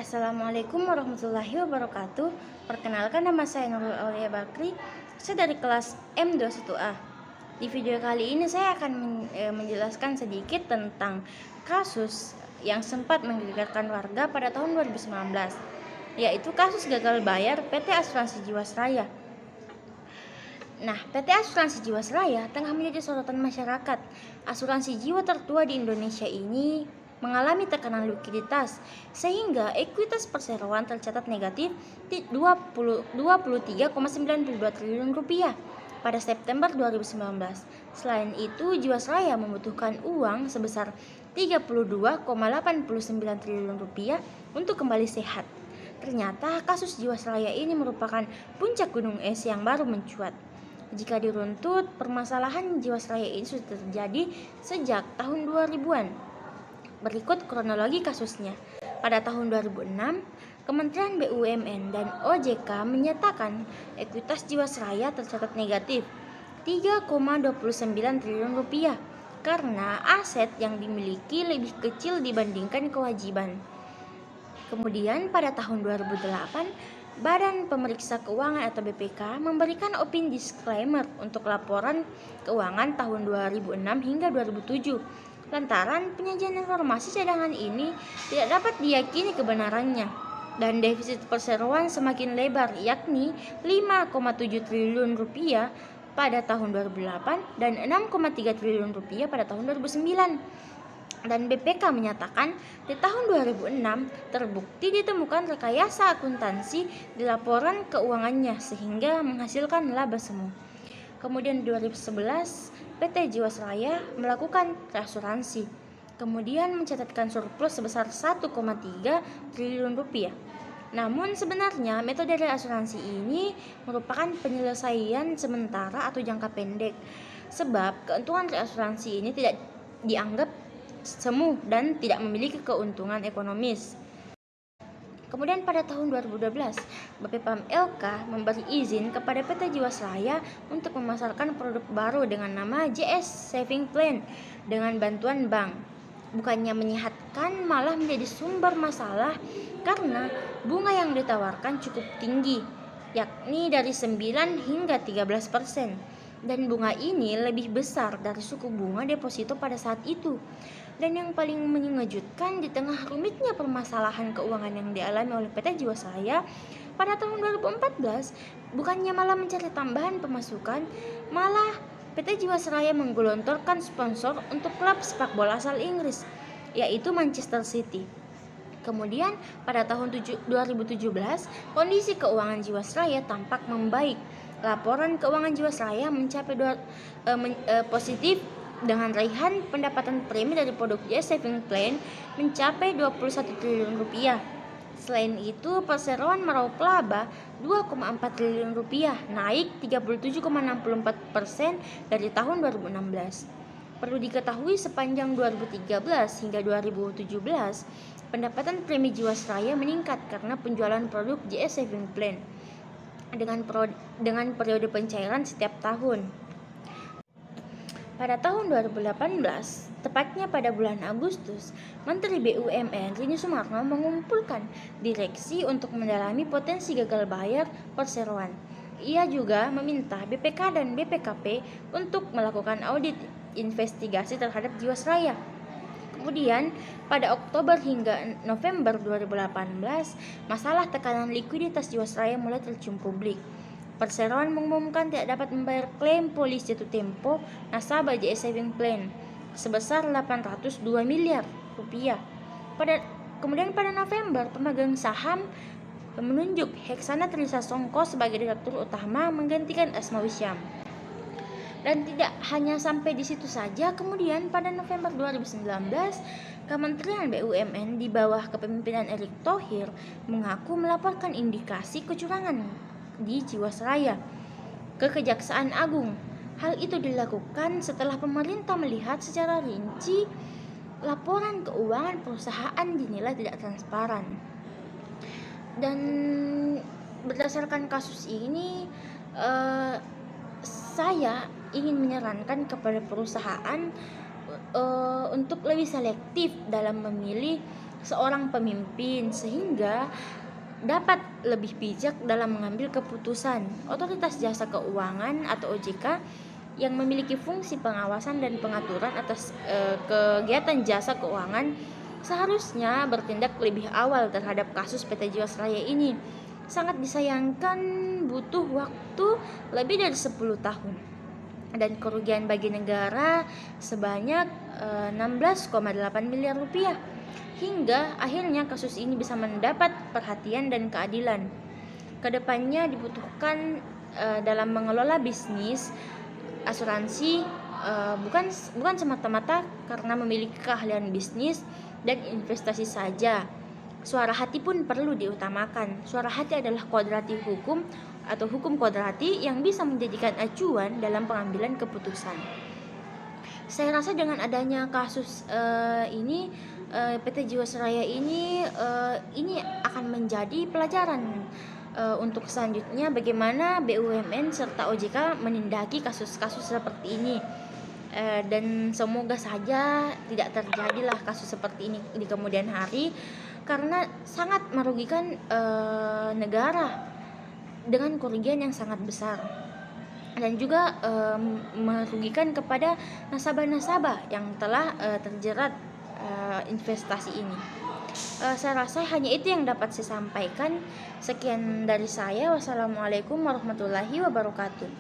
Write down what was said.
Assalamualaikum warahmatullahi wabarakatuh. Perkenalkan, nama saya Nurul Aulia Bakri. Saya dari kelas M21A. Di video kali ini saya akan menjelaskan sedikit tentang kasus yang sempat menggegerkan warga pada tahun 2019, yaitu kasus gagal bayar PT Asuransi Jiwasraya. Nah, PT Asuransi Jiwasraya tengah menjadi sorotan masyarakat. Asuransi jiwa tertua di Indonesia ini mengalami tekanan likuiditas sehingga ekuitas perseroan tercatat negatif di 23,92 triliun rupiah pada September 2019. Selain itu, Jiwasraya membutuhkan uang sebesar 32,89 triliun rupiah untuk kembali sehat. Ternyata kasus Jiwasraya ini merupakan puncak gunung es yang baru mencuat. Jika diruntut, permasalahan Jiwasraya ini sudah terjadi sejak tahun 2000-an. Berikut kronologi kasusnya. Pada tahun 2006, Kementerian BUMN dan OJK menyatakan ekuitas Jiwasraya tercatat negatif 3,29 triliun rupiah karena aset yang dimiliki lebih kecil dibandingkan kewajiban. Kemudian pada tahun 2008, Badan Pemeriksa Keuangan atau BPK memberikan opini disclaimer untuk laporan keuangan tahun 2006 hingga 2007. Lantaran penyajian informasi cadangan ini tidak dapat diyakini kebenarannya dan defisit perseroan semakin lebar, yakni 5,7 triliun rupiah pada tahun 2008 dan 6,3 triliun rupiah pada tahun 2009. Dan BPK menyatakan di tahun 2006 terbukti ditemukan rekayasa akuntansi di laporan keuangannya sehingga menghasilkan laba semu. Kemudian 2011 PT Jiwasraya melakukan reasuransi, kemudian mencatatkan surplus sebesar 1,3 triliun rupiah. Namun sebenarnya metode reasuransi ini merupakan penyelesaian sementara atau jangka pendek, sebab keuntungan reasuransi ini tidak dianggap semu dan tidak memiliki keuntungan ekonomis. Kemudian pada tahun 2012, BPPAM LK memberi izin kepada PT Jiwasraya untuk memasarkan produk baru dengan nama JS Saving Plan dengan bantuan bank. Bukannya menyehatkan, malah menjadi sumber masalah karena bunga yang ditawarkan cukup tinggi, yakni dari 9 hingga 13%. Dan bunga ini lebih besar dari suku bunga deposito pada saat itu. Dan yang paling mengejutkan, di tengah rumitnya permasalahan keuangan yang dialami oleh PT Jiwasraya pada tahun 2014, bukannya malah mencari tambahan pemasukan, malah PT Jiwasraya menggelontorkan sponsor untuk klub sepak bola asal Inggris, yaitu Manchester City. Kemudian pada tahun 2017, kondisi keuangan Jiwasraya tampak membaik. Laporan keuangan Jiwasraya mencapai positif dengan raihan pendapatan premi dari produk JS Saving Plan mencapai 21 triliun rupiah. Selain itu, perseroan meraup laba 2,4 triliun rupiah, naik 37,64% dari tahun 2016. Perlu diketahui sepanjang 2013 hingga 2017, pendapatan premi Jiwasraya meningkat karena penjualan produk JS Saving Plan dengan periode pencairan setiap tahun. Pada tahun 2018, tepatnya pada bulan Agustus, Menteri BUMN Rini Sumarno mengumpulkan direksi untuk mendalami potensi gagal bayar perseroan. Ia juga meminta BPK dan BPKP untuk melakukan audit investigasi terhadap Jiwasraya. Kemudian, pada Oktober hingga November 2018, masalah tekanan likuiditas Jiwasraya mulai tercium publik. Perseroan mengumumkan tidak dapat membayar klaim polis jatuh tempo nasabah JS Saving Plan sebesar 802 miliar rupiah. Kemudian pada November, pemegang saham menunjuk Heksana Trisasongko sebagai direktur utama menggantikan Asma Wisyam. Dan tidak hanya sampai di situ saja, kemudian pada November 2019, Kementerian BUMN di bawah kepemimpinan Erick Thohir mengaku melaporkan indikasi kecurangan di Jiwasraya ke Kejaksaan Agung. Hal itu dilakukan setelah pemerintah melihat secara rinci laporan keuangan perusahaan dinilai tidak transparan. Dan berdasarkan kasus ini, saya ingin menyarankan kepada perusahaan untuk lebih selektif dalam memilih seorang pemimpin sehingga dapat lebih bijak dalam mengambil keputusan. Otoritas Jasa Keuangan atau OJK yang memiliki fungsi pengawasan dan pengaturan atas kegiatan jasa keuangan seharusnya bertindak lebih awal terhadap kasus PT Jiwasraya ini. Sangat disayangkan butuh waktu lebih dari 10 tahun dan kerugian bagi negara sebanyak 16,8 miliar rupiah. Hingga akhirnya kasus ini bisa mendapat perhatian dan keadilan. Kedepannya dibutuhkan dalam mengelola bisnis asuransi bukan semata-mata karena memiliki keahlian bisnis dan investasi saja. Suara hati pun perlu diutamakan. Suara hati adalah kodrati hukum atau hukum kodrati yang bisa menjadikan acuan dalam pengambilan keputusan. Saya rasa dengan adanya kasus ini PT Jiwasraya ini akan menjadi pelajaran untuk selanjutnya bagaimana BUMN serta OJK menindaki kasus-kasus seperti ini. Dan semoga saja tidak terjadilah kasus seperti ini di kemudian hari, karena sangat merugikan negara dengan kerugian yang sangat besar, dan juga merugikan kepada nasabah-nasabah yang telah terjerat investasi ini. Saya rasa hanya itu yang dapat saya sampaikan. Sekian dari saya. Wassalamualaikum warahmatullahi wabarakatuh.